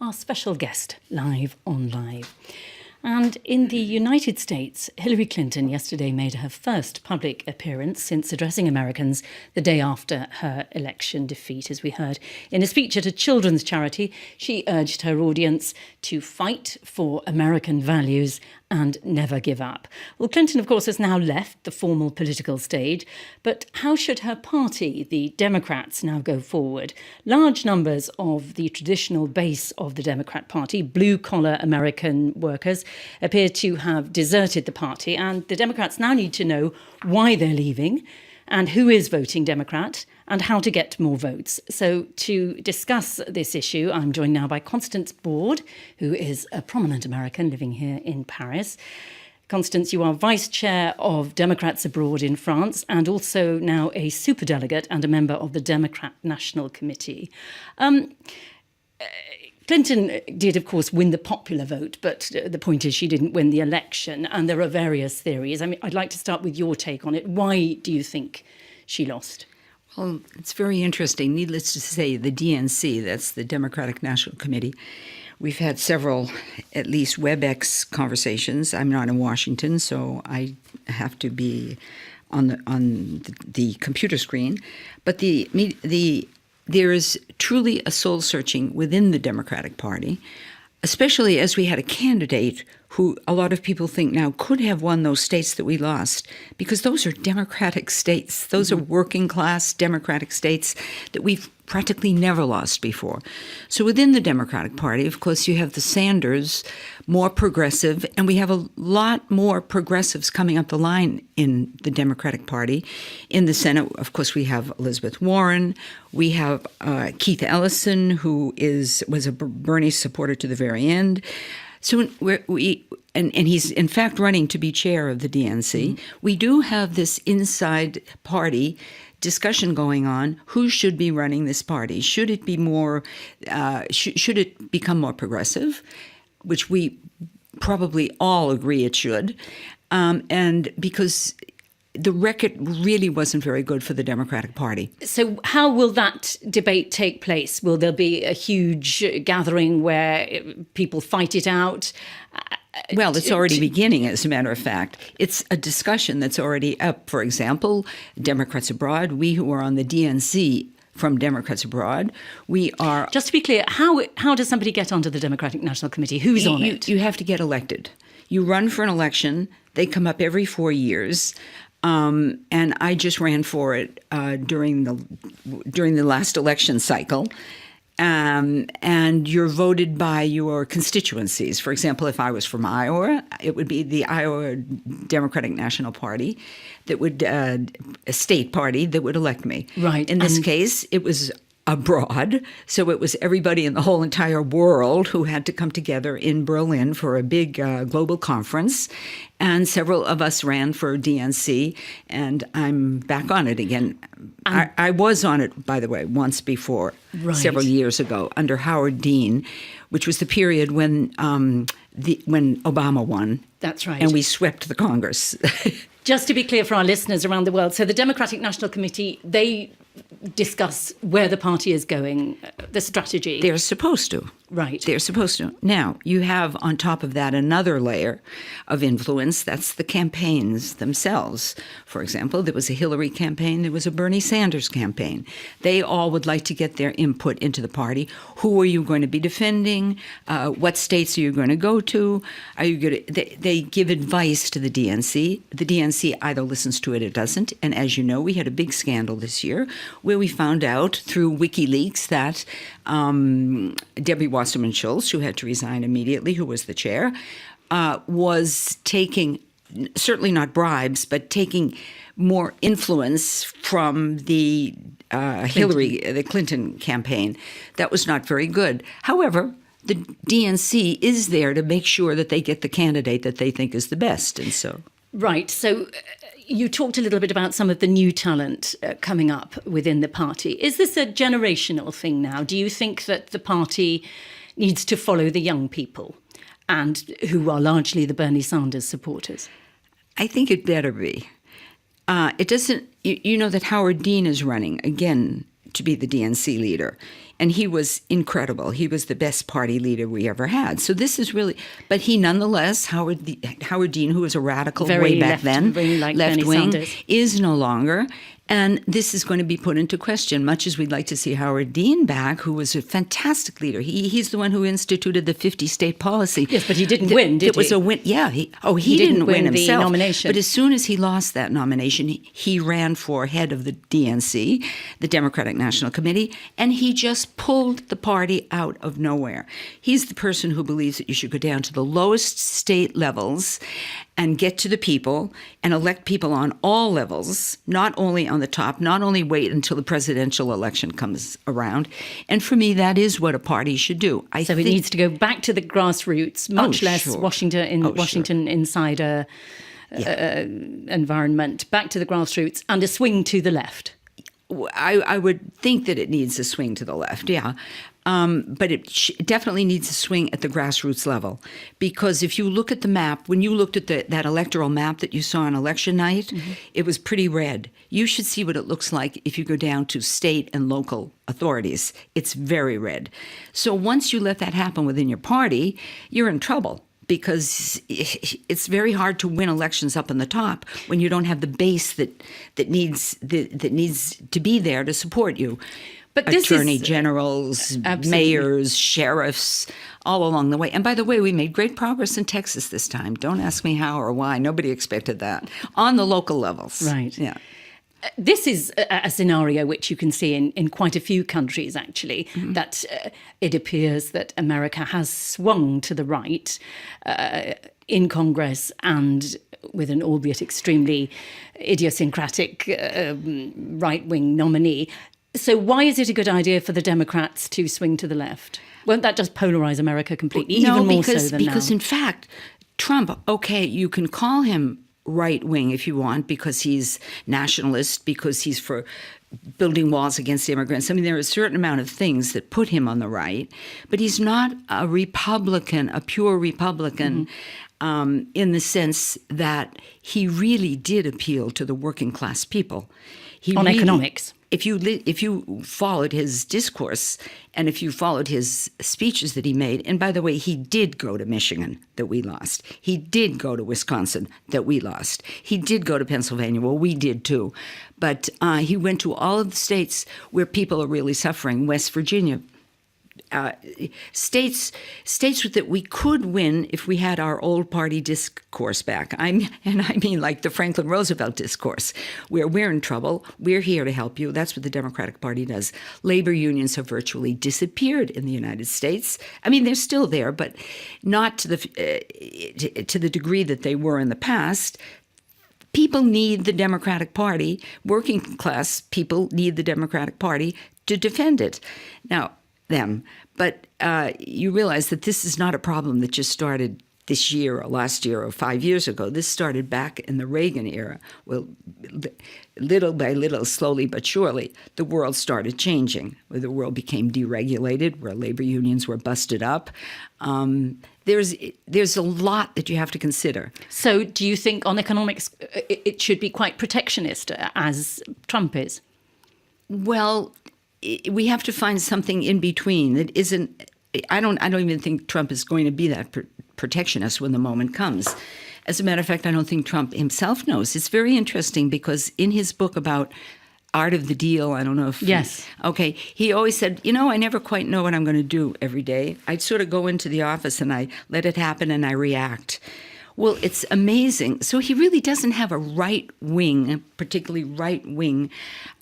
our special guest live on Live. And in the United States, Hillary Clinton yesterday made her first public appearance since addressing Americans the day after her election defeat. As we heard in a speech at a children's charity, she urged her audience to fight for American values and never give up. Well, Clinton, of course, has now left the formal political stage, but how should her party, the Democrats, now go forward? Large numbers of the traditional base of the Democrat Party, blue-collar American workers, appear to have deserted the party, and the Democrats now need to know why they're leaving and who is voting Democrat and how to get more votes. So to discuss this issue, I'm joined now by Constance Borde, who is a prominent American living here in Paris. Constance, you are Vice Chair of Democrats Abroad in France and also now a Superdelegate and a member of the Democrat National Committee. Clinton did, of course, win the popular vote, but the point is she didn't win the election, and there are various theories. I mean, I'd like to start with your take on it. Why do you think she lost? Well, it's very interesting. Needless to say, the DNC, that's the Democratic National Committee, we've had several, at least WebEx conversations. I'm not in Washington, so I have to be on the computer screen. But there is truly a soul-searching within the Democratic Party, especially as we had a candidate who a lot of people think now could have won those states that we lost, because those are Democratic states. Those are working-class Democratic states that we've practically never lost before. So within the Democratic Party, of course, you have the Sanders, more progressive, and we have a lot more progressives coming up the line in the Democratic Party. In the Senate, of course, we have Elizabeth Warren. We have Keith Ellison, who was a Bernie supporter to the very end. So and he's in fact running to be chair of the DNC. Mm-hmm. We do have this inside party discussion going on. Who should be running this party? Should it be more? Should it become more progressive? Which we probably all agree it should, and because the record really wasn't very good for the Democratic Party. So how will that debate take place? Will there be a huge gathering where people fight it out? Well, it's already beginning, as a matter of fact. It's a discussion that's already up. For example, Democrats Abroad, we who are on the DNC from Democrats Abroad, we are... Just to be clear, how does somebody get onto the Democratic National Committee? Who's on it? You have to get elected. You run for an election. They come up every 4 years. And I just ran for it during the last election cycle. And you're voted by your constituencies. For example, if I was from Iowa, it would be the Iowa Democratic National Party that would, a state party that would elect me. Right. In this case, it was abroad. So it was everybody in the whole entire world who had to come together in Berlin for a big global conference. And several of us ran for DNC, and I'm back on it again. I was on it, by the way, once before, several years ago, under Howard Dean, which was the period when Obama won. That's right. And we swept the Congress. Just to be clear for our listeners around the world, so the Democratic National Committee, they discuss where the party is going, the strategy. They're supposed to. Right. They're supposed to. Now, you have on top of that another layer of influence. That's the campaigns themselves. For example, there was a Hillary campaign. There was a Bernie Sanders campaign. They all would like to get their input into the party. Who are you going to be defending? What states are you going to go to? Are you going to? They give advice to the DNC. The DNC either listens to it or doesn't. And as you know, we had a big scandal this year where we found out through WikiLeaks that Debbie Wasserman Schultz, who had to resign immediately, who was the chair, was taking, certainly not bribes, but taking more influence from the the Clinton campaign. That was not very good. However, the DNC is there to make sure that they get the candidate that they think is the best, and so... Right. So you talked a little bit about some of the new talent coming up within the party. Is this a generational thing now? Do you think that the party needs to follow the young people and who are largely the Bernie Sanders supporters? I think it better be. It doesn't, you know that Howard Dean is running again to be the DNC leader. And he was incredible. He was the best party leader we ever had. So this is really, but he nonetheless, Howard Dean, who was a radical Very way back then, like Bernie left-wing, Sanders. is no longer. And this is going to be put into question, much as we'd like to see Howard Dean back, who was a fantastic leader. He's the one who instituted the 50-state policy. Yes, but he didn't win, did he? It was a win. Yeah. He didn't win himself. the nomination. But as soon as he lost that nomination, he ran for head of the DNC, the Democratic National Committee, and he just pulled the party out of nowhere. He's the person who believes that you should go down to the lowest state levels and get to the people and elect people on all levels, not only on the top, not only wait until the presidential election comes around. And for me, that is what a party should do. So it needs to go back to the grassroots, much less sure. Washington insider environment, back to the grassroots and a swing to the left. I would think that it needs a swing to the left, yeah. But it definitely needs a swing at the grassroots level. Because if you look at the map, when you looked at that electoral map that you saw on election night, it was pretty red. You should see what it looks like if you go down to state and local authorities. It's very red. So once you let that happen within your party, you're in trouble. Because it's very hard to win elections up on the top when you don't have the base that needs to be there to support you. But this attorney generals, mayors, sheriffs, all along the way. And by the way, we made great progress in Texas this time. Don't ask me how or why. Nobody expected that. On the local levels. Right. Yeah. This is a scenario which you can see in quite a few countries, actually, that it appears that America has swung to the right in Congress and with an albeit extremely idiosyncratic right-wing nominee. So why is it a good idea for the Democrats to swing to the left? Won't that just polarize America completely, even more so than now? Because in fact, Trump, okay, you can call him right-wing if you want, because he's nationalist, because he's for building walls against immigrants. I mean, there are a certain amount of things that put him on the right, but he's not a Republican, a pure Republican, in the sense that he really did appeal to the working class people. Economics. If you followed his discourse and if you followed his speeches that he made, and by the way, he did go to Michigan that we lost. He did go to Wisconsin that we lost. He did go to Pennsylvania. Well, we did too. But he went to all of the states where people are really suffering. West Virginia, states that we could win if we had our old party discourse back. I mean like the Franklin Roosevelt discourse, where we're in trouble, we're here to help you. That's what the Democratic Party does. Labor unions have virtually disappeared in the United States. I mean, they're still there, but not to the degree that they were in the past. People need the Democratic Party. Working class people need the Democratic Party to defend it. Now, but you realize that this is not a problem that just started this year or last year or 5 years ago. This started back in the Reagan era. Well, little by little, slowly but surely, the world started changing, where the world became deregulated, where labor unions were busted up. There's a lot that you have to consider. So do you think on economics it should be quite protectionist, as Trump is? Well, we have to find something in between that isn't. I don't even think Trump is going to be that protectionist when the moment comes. As a matter of fact, I don't think Trump himself knows. It's very interesting because in his book about Art of the Deal, I don't know if yes, he always said, I never quite know what I'm going to do every day. I'd sort of go into the office and I let it happen and I react. Well, it's amazing. So he really doesn't have a right-wing, particularly right-wing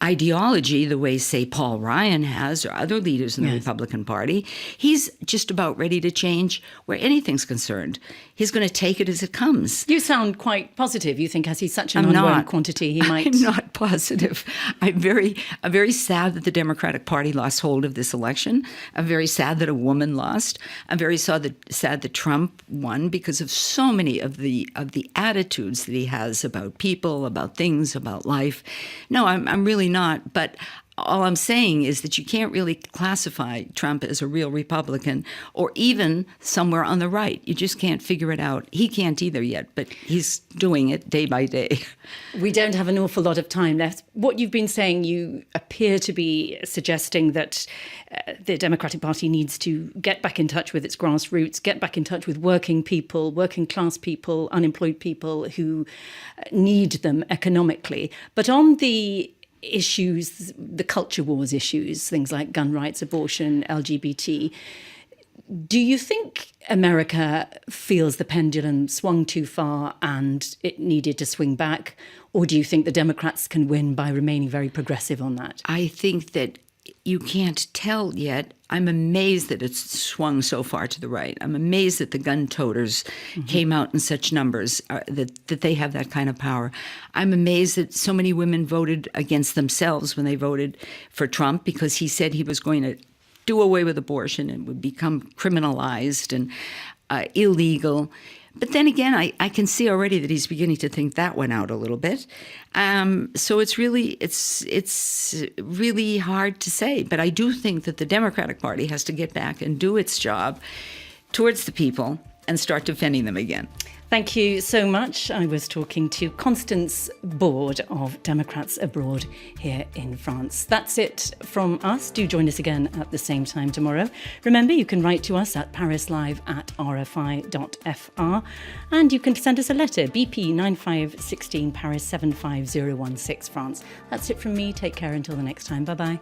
ideology the way, say, Paul Ryan has or other leaders in the Republican Party. He's just about ready to change where anything's concerned. He's going to take it as it comes. You sound quite positive. You think as he's such an unknown quantity, he might... I'm not positive. I'm very sad that the Democratic Party lost hold of this election. I'm very sad that a woman lost. I'm very sad that Trump won because of so many of the attitudes that he has about people, about things, about life. No, I'm really not. But all I'm saying is that you can't really classify Trump as a real Republican or even somewhere on the right. You just can't figure it out. He can't either yet, but he's doing it day by day. We don't have an awful lot of time left. What you've been saying, you appear to be suggesting that the Democratic Party needs to get back in touch with its grassroots, get back in touch with working people, working class people, unemployed people who need them economically. But on the issues, the culture wars issues, things like gun rights, abortion, LGBT, do you think America feels the pendulum swung too far and it needed to swing back? Or do you think the Democrats can win by remaining very progressive on that? I think that you can't tell yet. I'm amazed that it's swung so far to the right. I'm amazed that the gun toters came out in such numbers, that they have that kind of power. I'm amazed that so many women voted against themselves when they voted for Trump, because he said he was going to do away with abortion and would become criminalized and illegal. But then again, I can see already that he's beginning to think that went out a little bit. So it's really hard to say. But I do think that the Democratic Party has to get back and do its job towards the people and start defending them again. Thank you so much. I was talking to Constance Borde of Democrats Abroad here in France. That's it from us. Do join us again at the same time tomorrow. Remember, you can write to us at parislive@rfi.fr, and you can send us a letter, BP 9516 Paris 75016 France. That's it from me. Take care until the next time. Bye-bye.